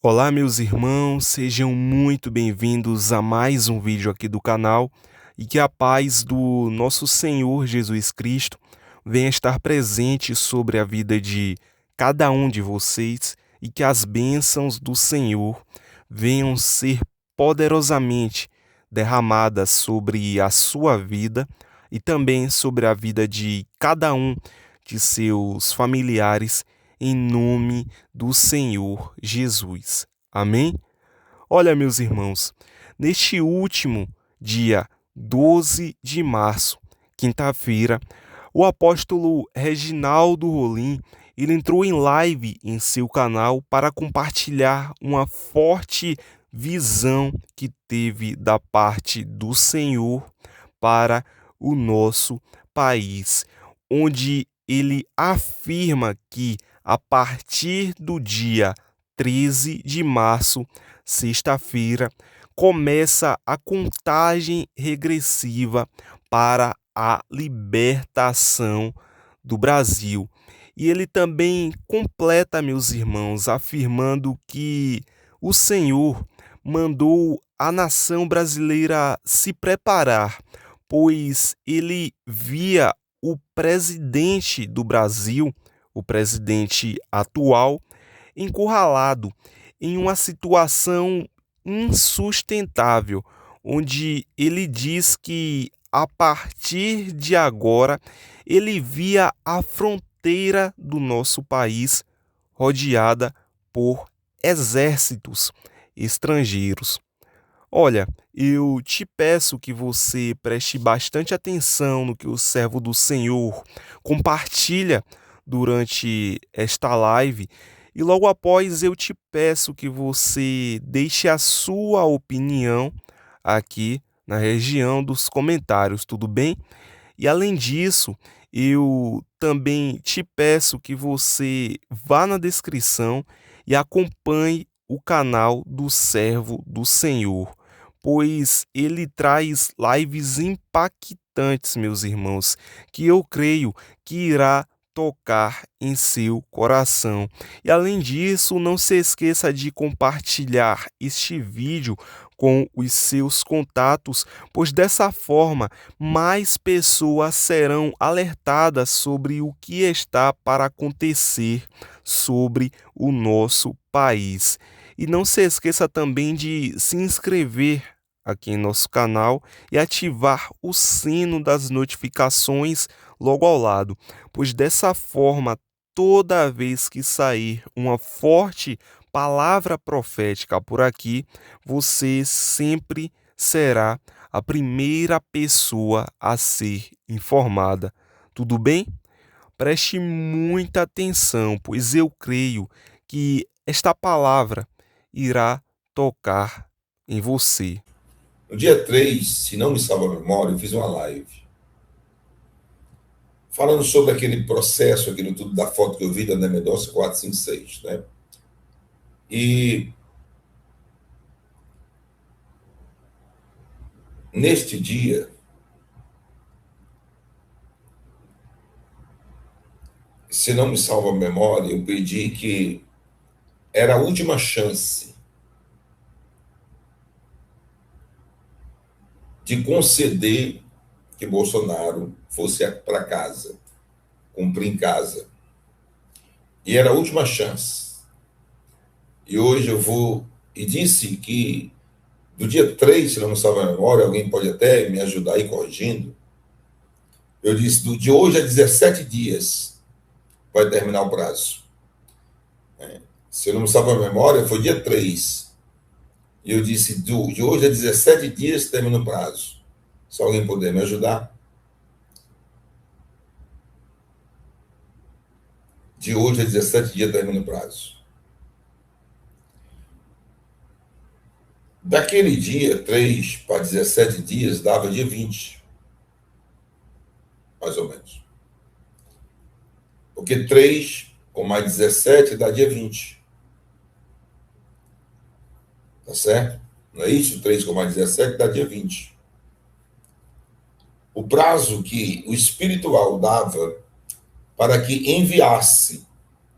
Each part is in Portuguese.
Olá, meus irmãos, sejam muito bem-vindos a mais um vídeo aqui do canal e que a paz do nosso Senhor Jesus Cristo venha estar presente sobre a vida de cada um de vocês e que as bênçãos do Senhor venham ser poderosamente derramadas sobre a sua vida e também sobre a vida de cada um de seus familiares em nome do Senhor Jesus. Amém? Olha, meus irmãos, neste último dia 12 de março, quinta-feira, o apóstolo Reginaldo Rolim, ele entrou em live em seu canal para compartilhar uma forte visão que teve da parte do Senhor para o nosso país, onde ele afirma que a partir do dia 13 de março, sexta-feira, começa a contagem regressiva para a libertação do Brasil. E ele também completa, meus irmãos, afirmando que o Senhor mandou a nação brasileira se preparar, pois ele via o presidente do Brasil, o presidente atual, encurralado em uma situação insustentável, onde ele diz que a partir de agora ele via a fronteira do nosso país rodeada por exércitos estrangeiros. Olha, eu te peço que você preste bastante atenção no que o servo do Senhor compartilha durante esta live e logo após eu te peço que você deixe a sua opinião aqui na região dos comentários, tudo bem? E além disso, eu também te peço que você vá na descrição e acompanhe o canal do Servo do Senhor, pois ele traz lives impactantes, meus irmãos, que eu creio que irá tocar em seu coração. E além disso, não se esqueça de compartilhar este vídeo com os seus contatos, pois dessa forma mais pessoas serão alertadas sobre o que está para acontecer sobre o nosso país. E não se esqueça também de se inscrever aqui em nosso canal e ativar o sino das notificações logo ao lado, pois dessa forma, toda vez que sair uma forte palavra profética por aqui, você sempre será a primeira pessoa a ser informada. Tudo bem? Preste muita atenção, pois eu creio que esta palavra irá tocar em você. No dia 3, se não me salva a memória, eu fiz uma live falando sobre aquele processo, aquilo tudo da foto que eu vi da André Mendonça 456, né? E neste dia, se não me salva a memória, eu pedi que era a última chance de conceder que Bolsonaro fosse para casa, cumprir em casa. E era a última chance. E hoje eu vou. E disse que do dia 3, se não me salva a memória, alguém pode até me ajudar aí corrigindo. Eu disse, de hoje a 17 dias vai terminar o prazo. Se não me salva a memória, foi dia 3. E eu disse, de hoje a 17 dias termina o prazo. Se alguém puder me ajudar. De hoje a 17 dias termina o prazo. Daquele dia 3 para 17 dias, dava dia 20. Mais ou menos. Porque 3 com mais 17 dá dia 20. Tá certo? Não é isso? 3 com mais 17 dá dia 20. O prazo que o espiritual dava para que enviasse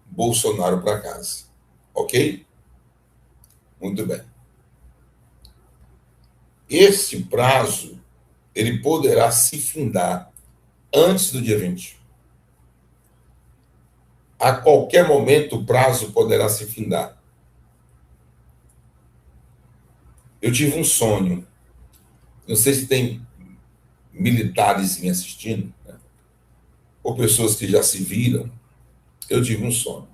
Bolsonaro para casa. Ok? Muito bem. Esse prazo, ele poderá se findar antes do dia 20. A qualquer momento, o prazo poderá se findar. Eu tive um sonho. Não sei se tem militares me assistindo, né? Ou pessoas que já se viram. Eu tive um sonho.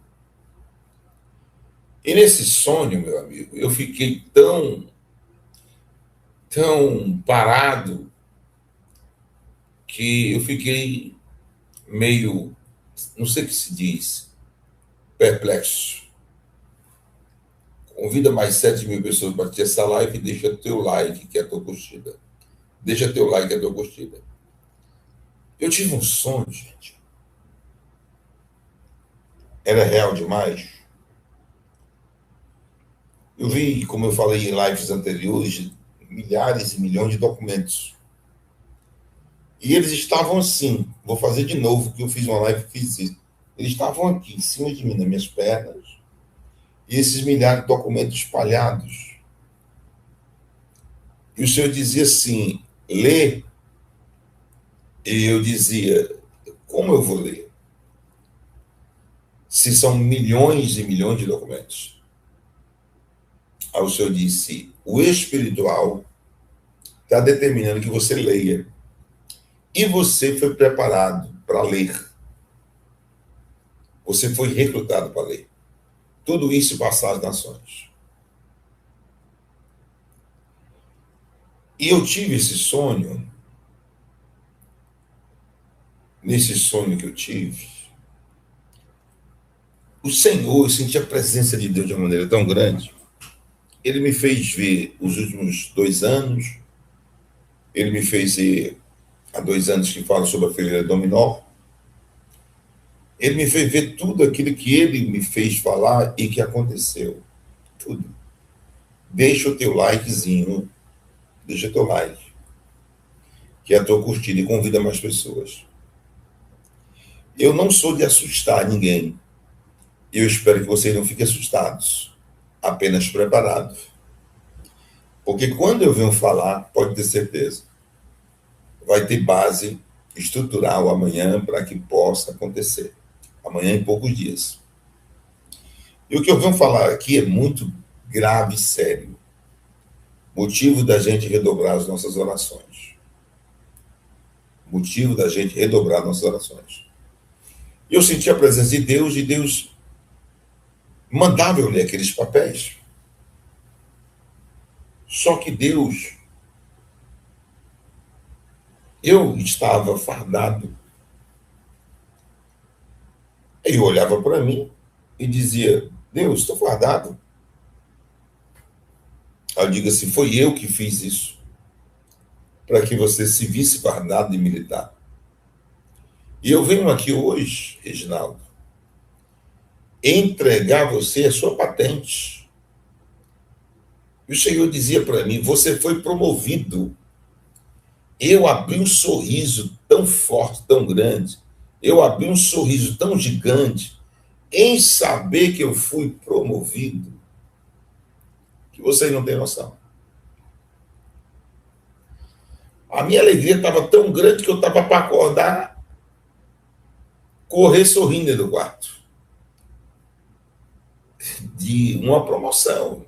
E nesse sonho, meu amigo, eu fiquei tão parado que eu fiquei meio, não sei o que se diz, perplexo. Convida mais 7.000 pessoas para assistir essa live e deixa teu like, que é a tua curtida. Deixa teu like, que é a tua curtida. Eu tive um sonho, gente. Era real demais. Eu vi, como eu falei em lives anteriores, milhares e milhões de documentos. E eles estavam assim. Vou fazer de novo, que eu fiz uma live e fiz isso. Eles estavam aqui, em cima de mim, nas minhas pernas. E esses milhares de documentos espalhados. E o senhor dizia assim, lê. E eu dizia, como eu vou ler? Se são milhões e milhões de documentos. Aí o senhor disse, o espiritual está determinando que você leia. E você foi preparado para ler. Você foi recrutado para ler. Tudo isso passar às nações. E eu tive esse sonho. Nesse sonho que eu tive, o Senhor, eu senti a presença de Deus de uma maneira tão grande. Ele me fez ver os últimos 2 anos. Ele me fez ver há 2 anos que fala sobre a fileira dominó. Ele me fez ver tudo aquilo que ele me fez falar e que aconteceu. Tudo. Deixa o teu likezinho. Deixa o teu like. Que é a tua curtida e convida mais pessoas. Eu não sou de assustar ninguém. Eu espero que vocês não fiquem assustados. Apenas preparados. Porque quando eu venho falar, pode ter certeza, vai ter base estrutural amanhã para que possa acontecer. Amanhã em poucos dias. E o que eu venho falar aqui é muito grave e sério. Motivo da gente redobrar as nossas orações. Motivo da gente redobrar nossas orações. Eu senti a presença de Deus e Deus mandava eu ler aqueles papéis. Só que Deus, eu estava fardado. Aí eu olhava para mim e dizia, Deus, estou fardado. Aí eu digo assim, foi eu que fiz isso. Para que você se visse fardado de militar. E eu venho aqui hoje, Reginaldo, entregar a você a sua patente. E o Senhor dizia para mim, você foi promovido. Eu abri um sorriso tão forte, tão grande. Eu abri um sorriso tão gigante em saber que eu fui promovido, que vocês não têm noção. A minha alegria estava tão grande que eu estava para acordar, correr sorrindo dentro do quarto. De uma promoção.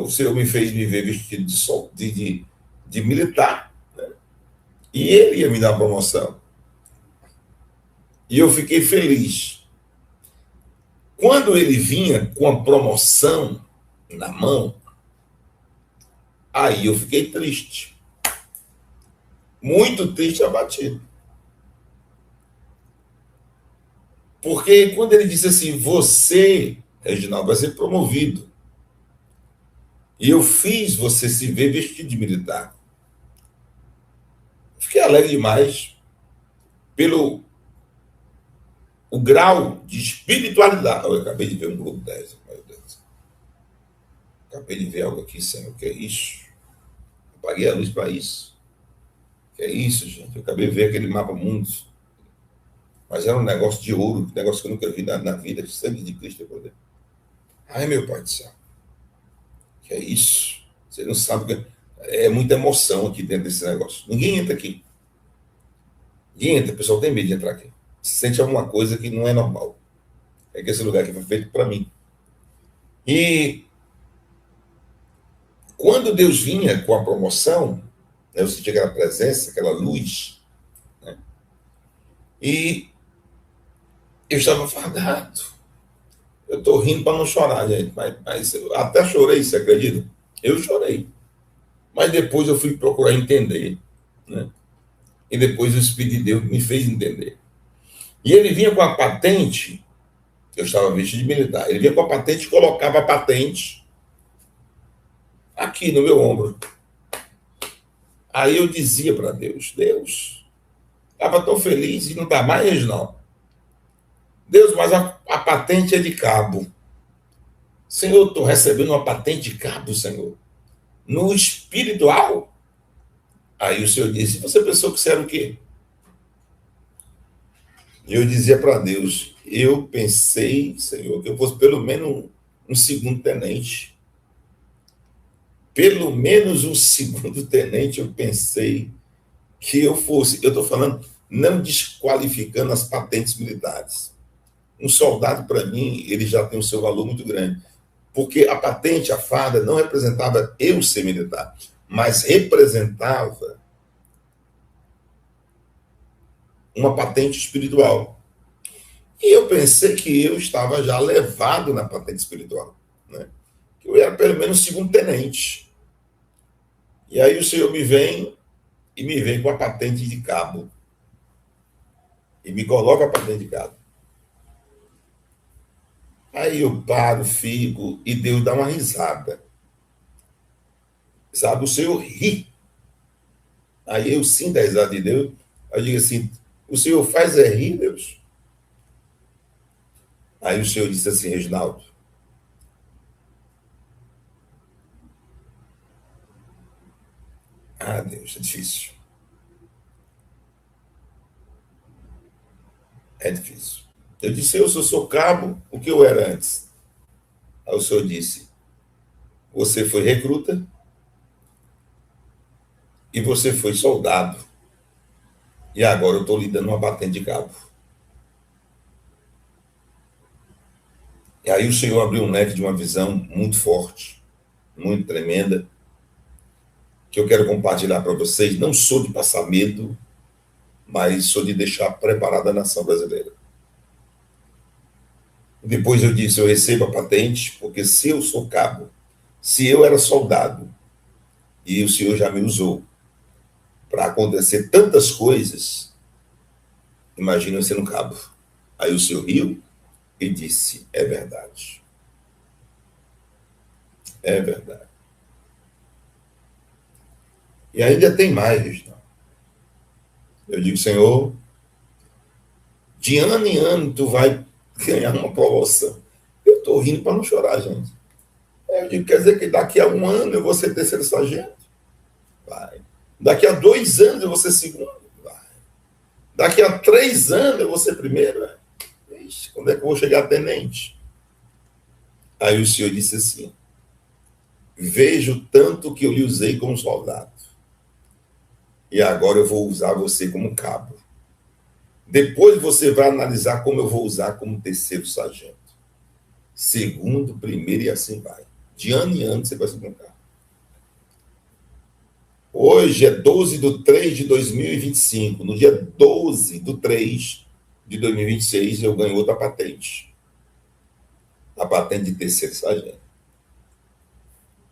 O Senhor me fez me ver vestido de militar. Né? E ele ia me dar uma promoção. E eu fiquei feliz. Quando ele vinha com a promoção na mão, aí eu fiquei triste. Muito triste e abatido. Porque quando ele disse assim, você, Reginaldo, vai ser promovido. E eu fiz você se ver vestido de militar. Fiquei alegre demais pelo o grau de espiritualidade. Eu acabei de ver um Globo 10, meu Deus. Acabei de ver algo aqui, Senhor, que é isso? Eu paguei a luz para isso. Que é isso, gente? Eu acabei de ver aquele mapa mundo. Mas era um negócio de ouro, um negócio que eu nunca vi na vida, de sangue de Cristo e poder. Ai, meu Pai do céu. Que é isso? Você não sabe. É muita emoção aqui dentro desse negócio. Ninguém entra aqui. Ninguém entra. O pessoal tem medo de entrar aqui. Se sente alguma coisa que não é normal. É que esse lugar aqui foi feito para mim. E quando Deus vinha com a promoção, né, eu sentia aquela presença, aquela luz, né, e eu estava fadado. Eu estou rindo para não chorar, gente, mas eu até chorei, você acredita? Eu chorei. Mas depois eu fui procurar entender, né? E depois o Espírito de Deus me fez entender. E ele vinha com a patente, eu estava vestido de militar, ele vinha com a patente e colocava a patente aqui no meu ombro. Aí eu dizia para Deus, Deus, estava tão feliz e não está mais, não. Deus, mas a patente é de cabo. Senhor, eu estou recebendo uma patente de cabo, Senhor. No espiritual. Aí o Senhor disse, você pensou que isso era o quê? E eu dizia para Deus, eu pensei, Senhor, que eu fosse pelo menos um segundo tenente. Pelo menos um segundo tenente eu pensei que eu fosse. Eu estou falando, não desqualificando as patentes militares. Um soldado, para mim, ele já tem o seu valor muito grande. Porque a patente, a farda, não representava eu ser militar, mas representava uma patente espiritual. E eu pensei que eu estava já levado na patente espiritual, né? Que eu era pelo menos segundo tenente. E aí o Senhor me vem com a patente de cabo. E me coloca a patente de cabo. Aí eu paro, fico, e Deus dá uma risada. Sabe, o Senhor ri. Aí eu sinto a risada de Deus. Eu digo assim, o Senhor faz é rir, Deus? Aí o Senhor disse assim, Reginaldo, Deus, é difícil. É difícil. Eu disse, eu sou cabo, o que eu era antes? Aí o Senhor disse, você foi recruta e você foi soldado. E agora eu estou lhe dando uma patente de cabo. E aí o Senhor abriu um leque de uma visão muito forte, muito tremenda, que eu quero compartilhar para vocês. Não sou de passar medo, mas sou de deixar preparada a nação brasileira. Depois eu disse, eu recebo a patente, porque se eu sou cabo, se eu era soldado, e o Senhor já me usou para acontecer tantas coisas, imagina eu sendo cabo. Aí o Senhor riu e disse, é verdade. É verdade. E ainda tem mais, Reginaldo. Eu digo, Senhor, de ano em ano tu vai ganhar uma promoção. Eu estou rindo para não chorar, gente. Eu digo, quer dizer que daqui a um ano eu vou ser terceiro sargento? Vai. Daqui a 2 anos eu vou ser segundo? Vai. Daqui a 3 anos eu vou ser primeiro? Ixi, quando é que eu vou chegar a tenente? Aí o Senhor disse assim, vejo tanto que eu lhe usei como soldado. E agora eu vou usar você como cabo. Depois você vai analisar como eu vou usar como terceiro sargento. Segundo, primeiro e assim vai. De ano em ano você vai se brincar. Hoje é 12/3/2025. No dia 12/3/2026 eu ganho outra patente. A patente de terceiro sargento.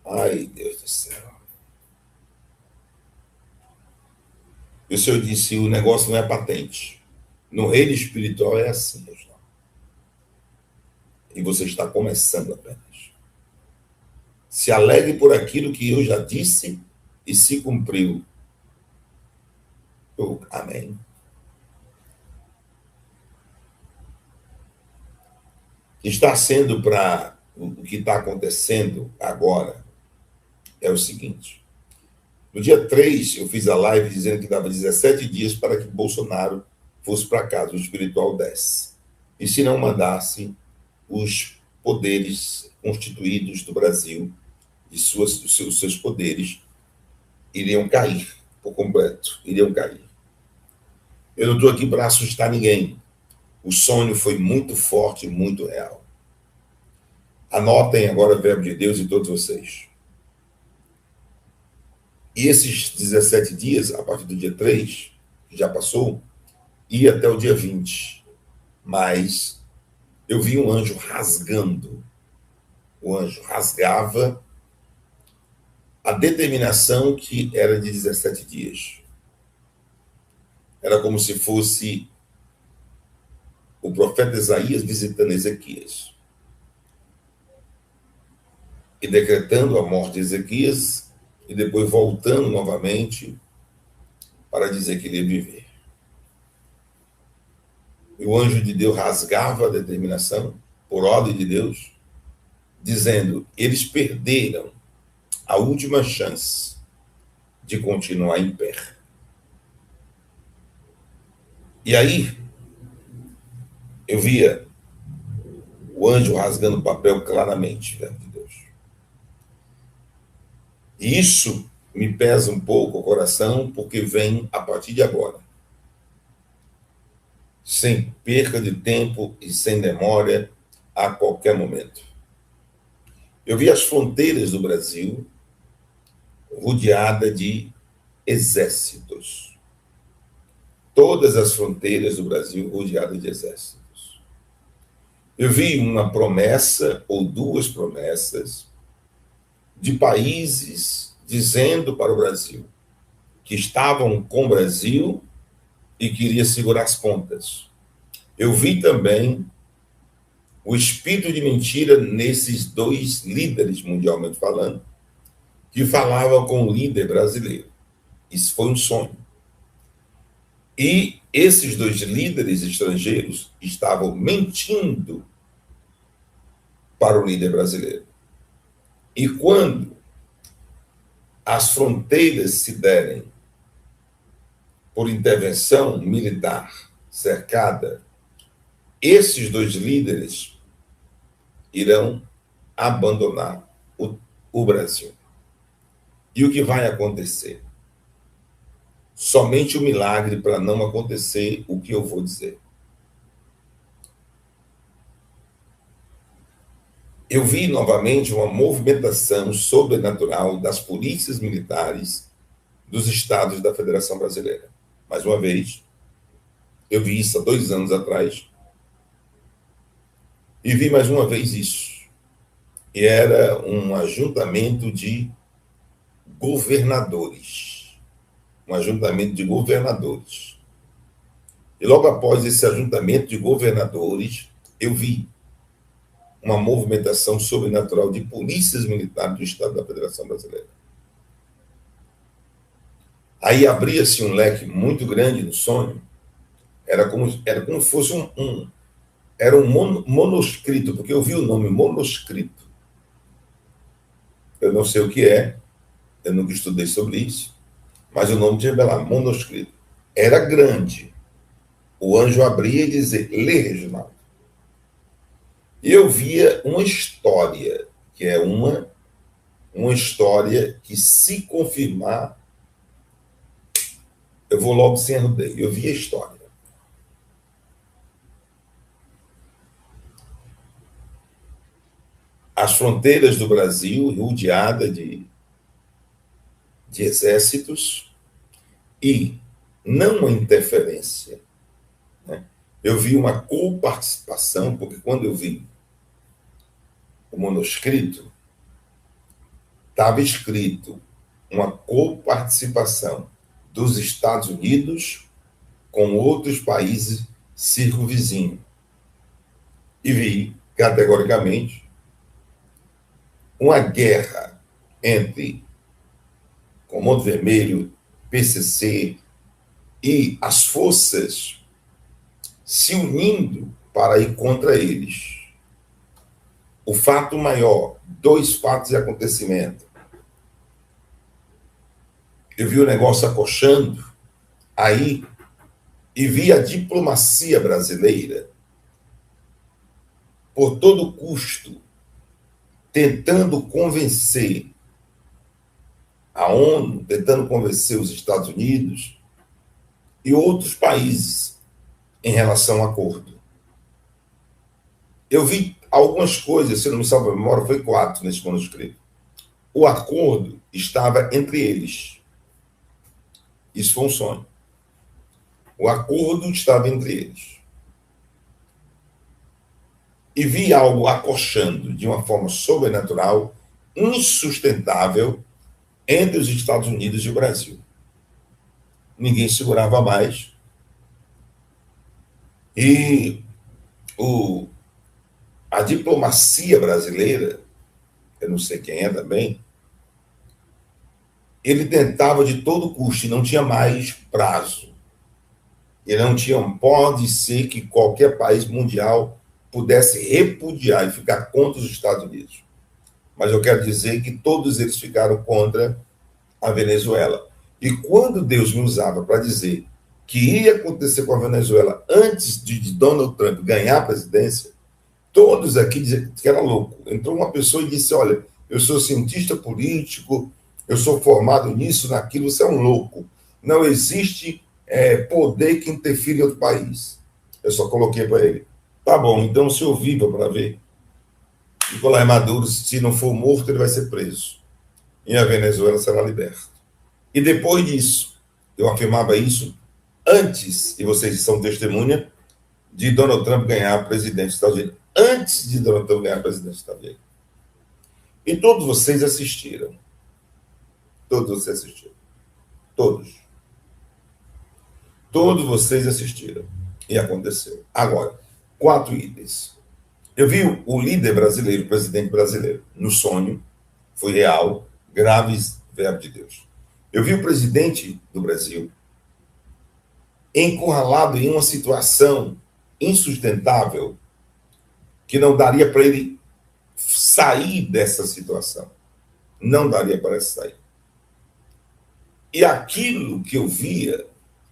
Ai, Deus do céu. E o Senhor disse, o negócio não é patente. No reino espiritual é assim, Reginaldo. E você está começando apenas. Se alegre por aquilo que eu já disse e se cumpriu. Amém. Está sendo para o que está acontecendo agora é o seguinte. No dia 3, eu fiz a live dizendo que dava 17 dias para que Bolsonaro fosse para casa, o espiritual desce. E se não mandasse, os poderes constituídos do Brasil e os seus poderes iriam cair por completo, iriam cair. Eu não estou aqui para assustar ninguém. O sonho foi muito forte, muito real. Anotem agora o verbo de Deus em todos vocês. E esses 17 dias, a partir do dia 3, que já passou, ia até o dia 20. Mas eu vi um anjo rasgando. O anjo rasgava a determinação que era de 17 dias. Era como se fosse o profeta Isaías visitando Ezequias e decretando a morte de Ezequias e depois voltando novamente para dizer que ele ia viver. E o anjo de Deus rasgava a determinação, por ordem de Deus, dizendo: eles perderam a última chance de continuar em pé. E aí, eu via o anjo rasgando o papel claramente, verbo de Deus. E isso me pesa um pouco o coração, porque vem a partir de agora. Sem perca de tempo e sem demora, a qualquer momento. Eu vi as fronteiras do Brasil rodeadas de exércitos. Todas as fronteiras do Brasil rodeadas de exércitos. Eu vi uma promessa ou duas promessas de países dizendo para o Brasil que estavam com o Brasil e queria segurar as pontas. Eu vi também o espírito de mentira nesses dois líderes, mundialmente falando, que falavam com o líder brasileiro. Isso foi um sonho. E esses dois líderes estrangeiros estavam mentindo para o líder brasileiro. E quando as fronteiras se derem por intervenção militar cercada, esses dois líderes irão abandonar o Brasil. E o que vai acontecer? Somente o milagre para não acontecer o que eu vou dizer. Eu vi novamente uma movimentação sobrenatural das polícias militares dos estados da Federação Brasileira. Mais uma vez, eu vi isso há 2 anos atrás, e vi mais uma vez isso. E era um ajuntamento de governadores. Um ajuntamento de governadores. E logo após esse ajuntamento de governadores, eu vi uma movimentação sobrenatural de polícias militares do Estado da Federação Brasileira. Aí abria-se um leque muito grande no sonho. Era como se fosse era um manuscrito, porque eu vi o nome manuscrito. Eu não sei o que é, eu nunca estudei sobre isso, mas o nome tinha lá, manuscrito. Era grande. O anjo abria e dizia: lê, Reginaldo. E eu via uma história, que é uma história que, se confirmar, eu vou logo sem arrudeio. Eu vi a história. As fronteiras do Brasil rodeadas de exércitos e não uma interferência. Né? Eu vi uma coparticipação, porque quando eu vi o manuscrito, estava escrito uma coparticipação dos Estados Unidos com outros países circunvizinhos. E vi, categoricamente, uma guerra entre Comando Vermelho, PCC e as forças se unindo para ir contra eles. O fato maior, 2 fatos de acontecimento. Eu vi o negócio acochando aí e vi a diplomacia brasileira, por todo custo, tentando convencer a ONU tentando convencer os Estados Unidos e outros países em relação ao acordo. Eu vi algumas coisas, se não me salvo a memória, foi 4 nesse manuscrito. O acordo estava entre eles. Isso foi um sonho. O acordo estava entre eles. E vi algo acochando de uma forma sobrenatural, insustentável, entre os Estados Unidos e o Brasil. Ninguém segurava mais. E a diplomacia brasileira, eu não sei quem é também, ele tentava de todo custo e não tinha mais prazo. E não tinha, pode ser que qualquer país mundial pudesse repudiar e ficar contra os Estados Unidos. Mas eu quero dizer que todos eles ficaram contra a Venezuela. E quando Deus me usava para dizer que ia acontecer com a Venezuela antes de Donald Trump ganhar a presidência, todos aqui diziam que era louco. Entrou uma pessoa e disse, olha, eu sou cientista político, eu sou formado nisso, naquilo, você é um louco. Não existe poder que interfira em outro país. Eu só coloquei para ele. Tá bom, então o senhor viva para ver. Nicolás Maduro, se não for morto, ele vai ser preso. E a Venezuela será liberta. E depois disso, eu afirmava isso antes, e vocês são testemunha, de Donald Trump ganhar a presidência dos Estados Unidos. Antes de Donald Trump ganhar a presidência dos Estados Unidos. E todos vocês assistiram. Todos vocês assistiram. Todos. Todos vocês assistiram. E aconteceu. Agora, 4 itens. Eu vi o líder brasileiro, o presidente brasileiro, no sonho, foi real, graves verbo de Deus. Eu vi o presidente do Brasil encurralado em uma situação insustentável que não daria para ele sair dessa situação. Não daria para ele sair. E aquilo que eu via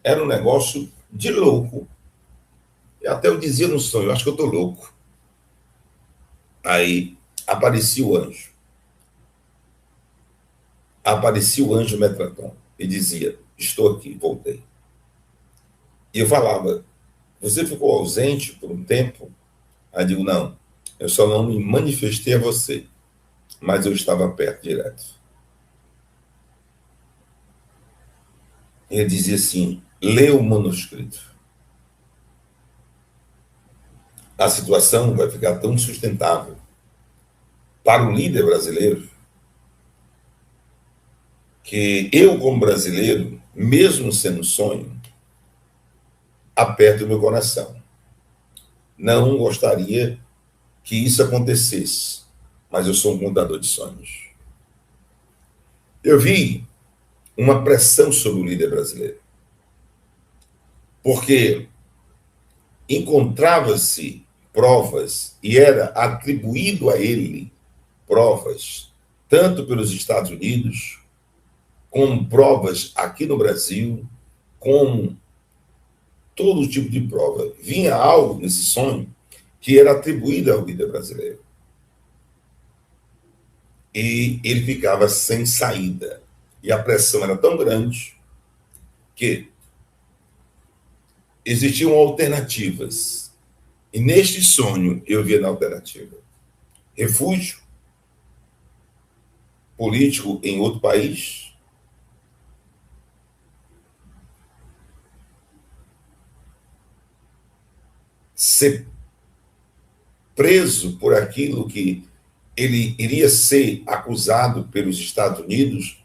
era um negócio de louco. E até eu dizia no sonho, eu acho que eu estou louco. Aí aparecia o anjo. Aparecia o anjo Metraton e dizia, estou aqui, voltei. E eu falava, você ficou ausente por um tempo? Aí eu digo, não, eu só não me manifestei a você, mas eu estava perto direto. Ele dizia assim, lê o manuscrito. A situação vai ficar tão sustentável para o líder brasileiro que eu, como brasileiro, mesmo sendo sonho, aperto o meu coração. Não gostaria que isso acontecesse, mas eu sou um contador de sonhos. Eu vi uma pressão sobre o líder brasileiro, porque encontrava-se provas e era atribuído a ele provas, tanto pelos Estados Unidos, como provas aqui no Brasil, como todo tipo de prova. Vinha algo nesse sonho que era atribuído ao líder brasileiro. E ele ficava sem saída. E a pressão era tão grande que existiam alternativas. E neste sonho eu via na alternativa refúgio político em outro país, ser preso por aquilo que ele iria ser acusado pelos Estados Unidos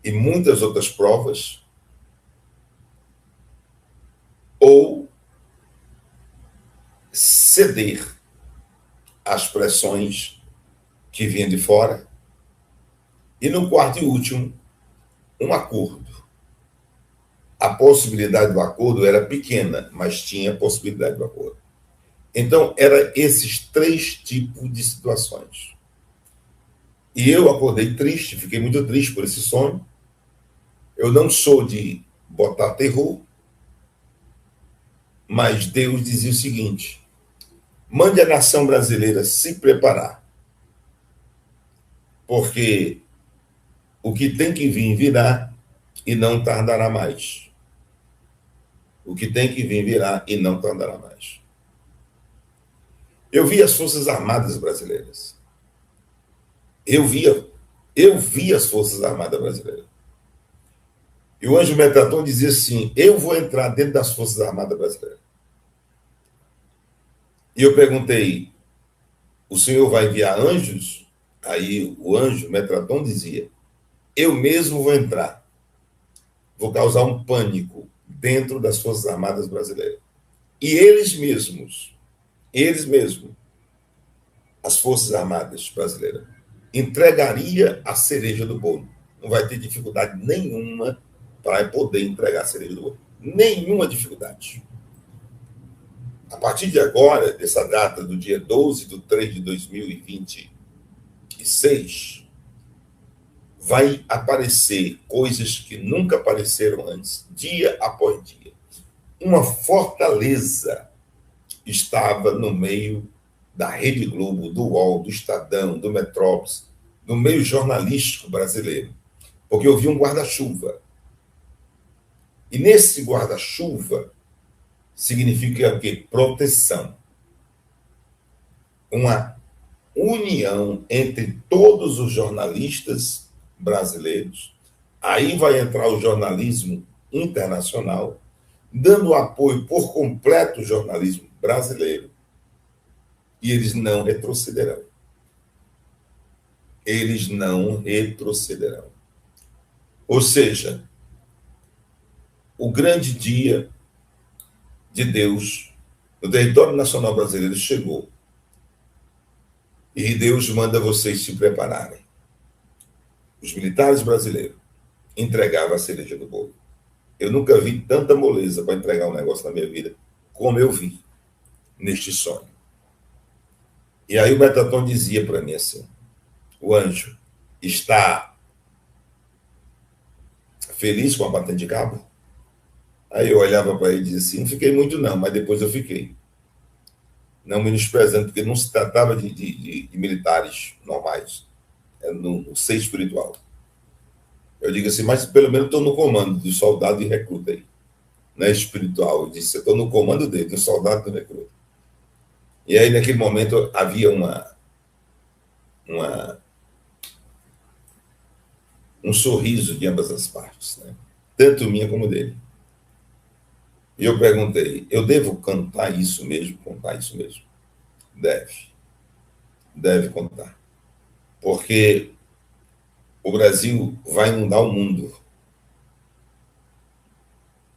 e muitas outras provas, ou ceder às pressões que vinham de fora. E no quarto e último, um acordo. A possibilidade do acordo era pequena, mas tinha possibilidade do acordo. Então, eram esses 3 tipos de situações. E eu acordei triste, fiquei muito triste por esse sonho. Eu não sou de botar terror, mas Deus dizia o seguinte, mande a nação brasileira se preparar, porque O que tem que vir, virá e não tardará mais. O que tem que vir, virá e não tardará mais. Eu vi as Forças Armadas brasileiras. Eu vi as Forças Armadas brasileiras. E o Anjo Metatron dizia assim: eu vou entrar dentro das Forças Armadas brasileiras. E eu perguntei: o senhor vai enviar anjos? Aí o anjo Metatron dizia: eu mesmo vou entrar. Vou causar um pânico dentro das Forças Armadas brasileiras. E eles mesmos, as Forças Armadas brasileiras, entregaria a cereja do bolo. Não vai ter dificuldade nenhuma para poder entregar a cereja do bolo. Nenhuma dificuldade. A partir de agora, dessa data do dia 12/3/2026, vai aparecer coisas que nunca apareceram antes, dia após dia. Uma fortaleza estava no meio da Rede Globo, do UOL, do Estadão, do Metrópolis, no meio jornalístico brasileiro, porque eu vi um guarda-chuva. E nesse guarda-chuva significa o quê? Proteção. Uma união entre todos os jornalistas brasileiros. Aí vai entrar o jornalismo internacional, dando apoio por completo ao jornalismo brasileiro. E eles não retrocederão. Eles não retrocederão. Ou seja, o grande dia de Deus no território nacional brasileiro chegou. E Deus manda vocês se prepararem. Os militares brasileiros entregavam a cereja do bolo. Eu nunca vi tanta moleza para entregar um negócio na minha vida como eu vi neste sonho. E aí o Metatron dizia para mim assim: o anjo está feliz com a patente de cabo? Aí eu olhava para ele e dizia assim: não fiquei muito não, mas depois eu fiquei. Não menosprezando, porque não se tratava de militares normais, é no ser espiritual. Eu digo assim: mas pelo menos estou no comando do soldado e recruta aí. Não é espiritual. Eu disse: eu estou no comando dele, do soldado e do recruta. E aí, naquele momento, havia um sorriso de ambas as partes, né? Tanto minha como dele. E eu perguntei: eu devo contar isso mesmo? Contar isso mesmo? Deve contar. Porque o Brasil vai inundar o mundo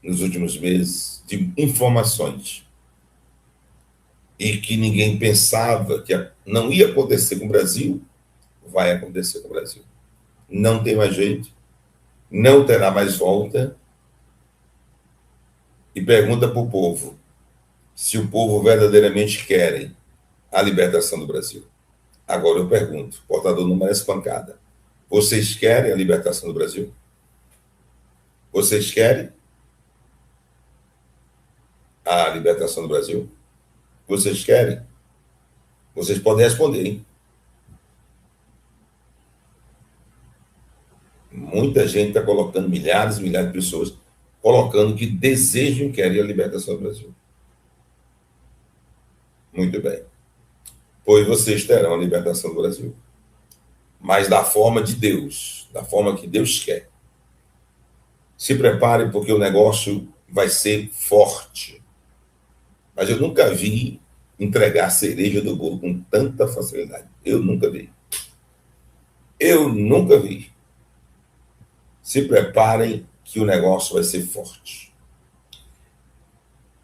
nos últimos meses de informações e que ninguém pensava que não ia acontecer com o Brasil, vai acontecer com o Brasil. Não tem mais jeito, não terá mais volta. E pergunta para o povo se o povo verdadeiramente quer a libertação do Brasil. Agora eu pergunto, portador não merece pancada: vocês querem a libertação do Brasil? Vocês querem a libertação do Brasil? Vocês querem? Vocês podem responder, hein? Muita gente está colocando, milhares e milhares de pessoas, colocando que desejam e querem a libertação do Brasil. Muito bem. Pois vocês terão a libertação do Brasil. Mas da forma de Deus, da forma que Deus quer. Se prepare, porque o negócio vai ser forte. Mas eu nunca vi entregar a cereja do bolo com tanta facilidade. Eu nunca vi. Eu nunca vi. Se preparem que o negócio vai ser forte.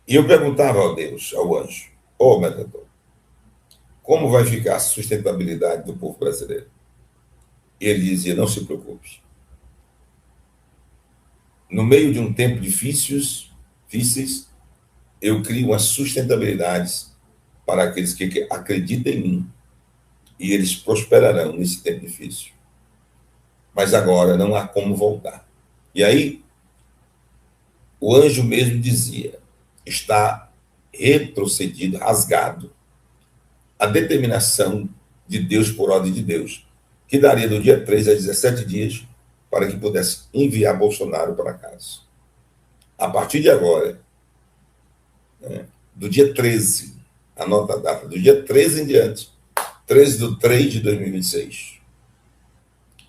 E eu perguntava ao Deus, ao anjo: ô Metatron, como vai ficar a sustentabilidade do povo brasileiro? E ele dizia: não se preocupe. No meio de um tempo difíceis, eu crio uma sustentabilidade para aqueles que acreditam em mim, e eles prosperarão nesse tempo difícil. Mas agora não há como voltar. E aí, o anjo mesmo dizia: está retrocedido, rasgado, a determinação de Deus por ordem de Deus, que daria do dia 3 a 17 dias para que pudesse enviar Bolsonaro para casa. A partir de agora, do dia 13, anota a data, do dia 13 em diante, 13/3/2026.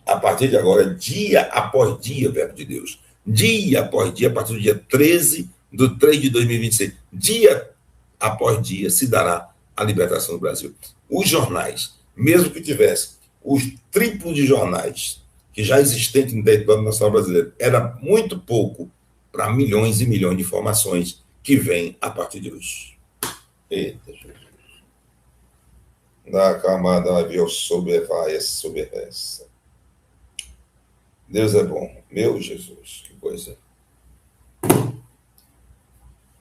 A partir de agora, dia após dia, verbo de Deus, dia após dia, a partir do dia 13/3/2026, dia após dia, se dará a libertação do Brasil. Os jornais, mesmo que tivesse os triplos de jornais que já existem no território nacional brasileiro, era muito pouco para milhões e milhões de informações que vêm a partir de hoje. Eita, Jesus. Da camada viu sobre essa. Deus é bom. Meu Jesus, que coisa.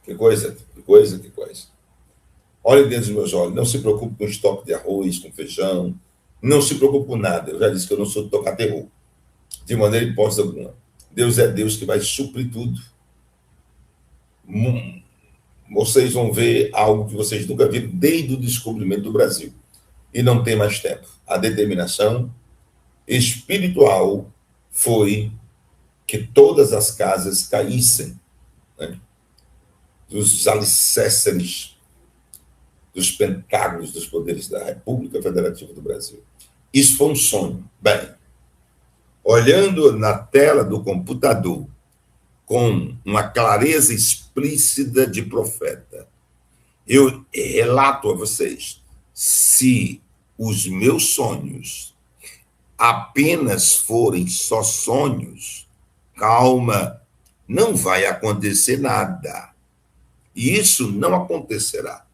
Que coisa. Olhe dentro dos meus olhos. Não se preocupe com estoque de arroz, com feijão. Não se preocupe com nada. Eu já disse que eu não sou de tocar terror. De maneira hipótese alguma. Deus é Deus que vai suprir tudo. Vocês vão ver algo que vocês nunca viram desde o descobrimento do Brasil. E não tem mais tempo. A determinação espiritual foi que todas as casas caíssem, né, dos alicerces, dos pentágonos dos poderes da República Federativa do Brasil. Isso foi um sonho. Bem, olhando na tela do computador com uma clareza explícita de profeta, eu relato a vocês, se os meus sonhos apenas forem só sonhos, calma, não vai acontecer nada. E isso não acontecerá.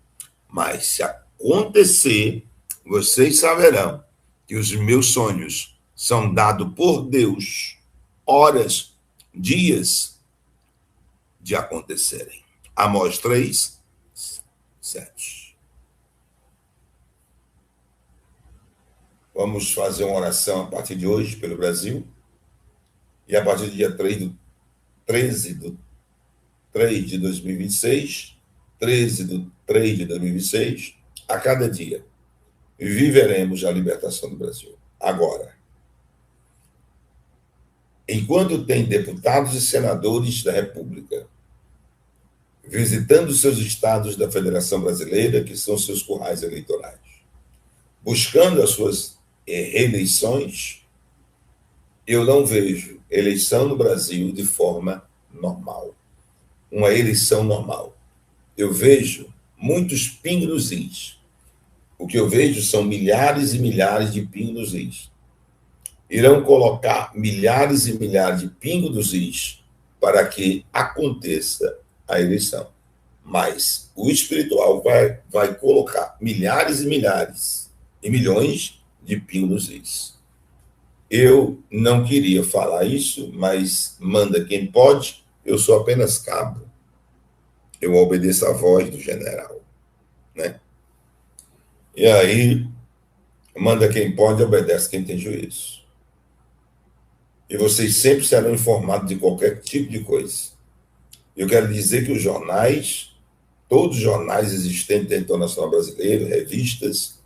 Mas se acontecer, vocês saberão que os meus sonhos são dados por Deus, horas, dias de acontecerem. Amós 3, 7. Vamos fazer uma oração a partir de hoje pelo Brasil. E a partir do dia 13/3/2026, 13/3/2026, a cada dia, viveremos a libertação do Brasil. Agora, enquanto tem deputados e senadores da República visitando seus estados da Federação Brasileira, que são seus currais eleitorais, buscando as suas reeleições, eu não vejo eleição no Brasil de forma normal. Uma eleição normal. Eu vejo muitos pingos nos is. O que eu vejo são milhares e milhares de pingos nos is. Irão colocar milhares e milhares de pingos nos is para que aconteça a eleição. Mas o espiritual vai colocar milhares e milhares e milhões de pingos nos is. Eu não queria falar isso, mas manda quem pode, eu sou apenas cabo. Eu obedeço à voz do general, né? E aí, manda quem pode, obedece quem tem juízo. E vocês sempre serão informados de qualquer tipo de coisa. Eu quero dizer que os jornais, todos os jornais existentes dentro do Nacional Brasileiro, revistas,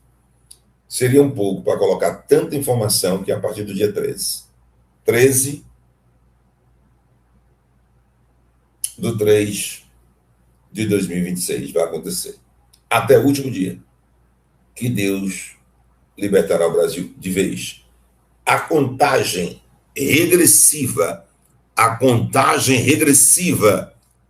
seria um pouco para colocar tanta informação que a partir do dia 13/3/2026 vai acontecer. Até o último dia, que Deus libertará o Brasil de vez. A contagem regressiva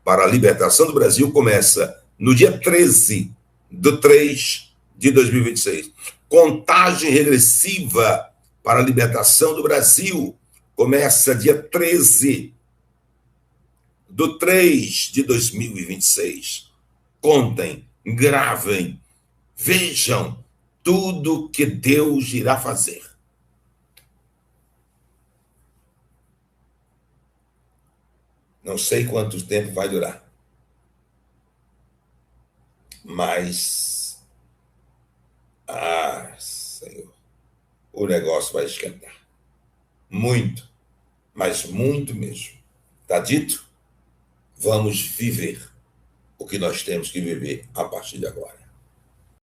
para a libertação do Brasil começa no dia 13/3/2026. Contagem regressiva para a libertação do Brasil começa dia 13/3/2026. Contem, gravem, vejam tudo que Deus irá fazer. Não sei quanto tempo vai durar, mas Senhor, o negócio vai esquentar. Muito, mas muito mesmo. Está dito? Vamos viver o que nós temos que viver a partir de agora.